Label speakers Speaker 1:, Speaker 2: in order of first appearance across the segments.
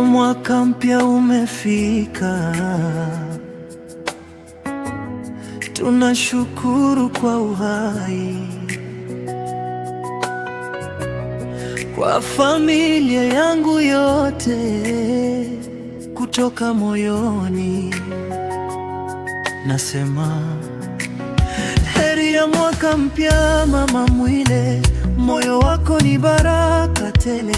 Speaker 1: Mwaka mpya umefika, tunashukuru kwa uhai, kwa familia yangu yote, kutoka moyoni nasema heri ya mwaka mpya. Mama Mwile, moyo wako ni baraka tele,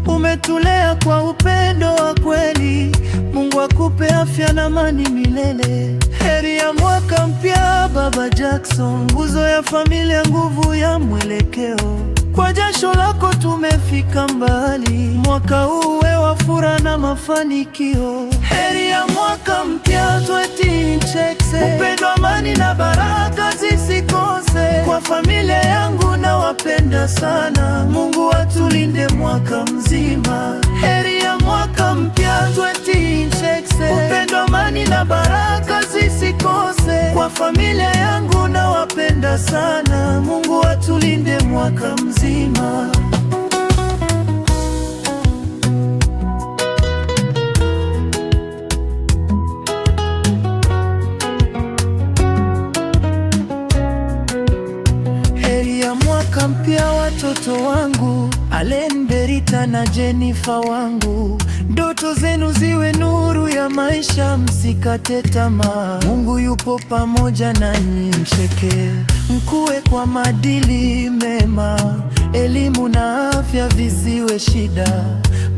Speaker 1: umetulea kwa upendo wa kweli. Mungu akupe afya na amani milele. Heri ya mwaka mpya Baba Jackson, nguzo ya familia, nguvu ya mwelekeo. Kwa jasho lako tumefika mbali, mwaka huu uwe wa furaha na mafanikio. Heri ya mwaka mpya 2026, upendo, amani na baraka zisikose. Kwa familia yangu nawapenda sana, Mungu atulinde mwaka mzima. Heri ya mwaka mpya 2026, upendo, amani na baraka zisikose. Kwa familia yangu nawapenda sana, Mungu atulinde mwaka mzima. Heri ya mwaka mpya watoto wangu, Allen, Berita na Jennifer wangu. Ndoto zenu ziwe nuru ya maisha, msikate tamaa. Mungu yupo pamoja nanyi, mcheke, mkue kwa maadili mema. Elimu na afya visiwe shida,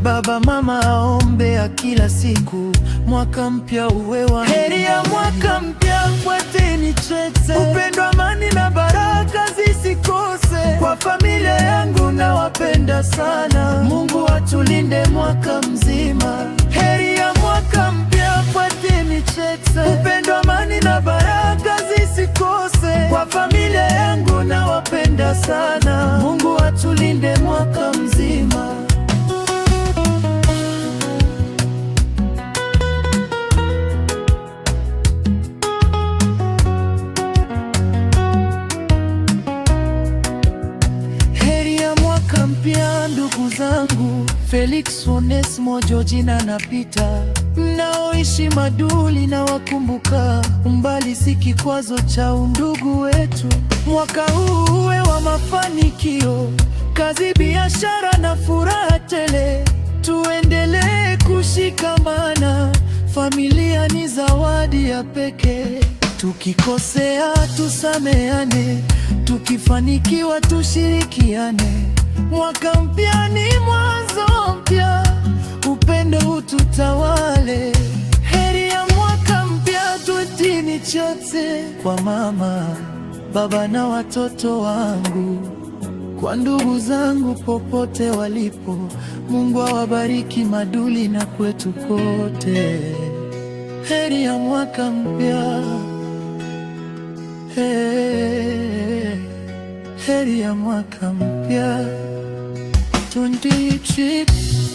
Speaker 1: baba mama aombea kila siku. Mwaka mpya uwe wa heri ya mwaka mpya 2026, upendo, amani na baraka zisikose. Kwa familia yangu nawapenda sana, Mungu atulinde mwaka mzima. Heri ya mwaka mpya 2026, upendo, amani na baraka zisikose. Kwa familia yangu nawapenda sana, Mungu atulinde mwaka mzima. Pia ndugu zangu Felix, Onesmo, Georgina na Peter, mnaoishi Maduli na wakumbuka. Umbali si kikwazo cha undugu wetu. Mwaka huu uwe wa mafanikio, kazi, biashara na furaha tele. Tuendelee kushikamana, familia ni zawadi ya pekee. Tukikosea tusameane, tukifanikiwa tushirikiane. Mwaka mpya ni mwanzo mpya, upendo ututawale. Heri ya mwaka mpya 2026, kwa mama, baba na watoto wangu, kwa ndugu zangu popote walipo. Mungu awabariki Maduli na kwetu kote. Heri ya mwaka mpya, heri ya mwaka mpya 2026.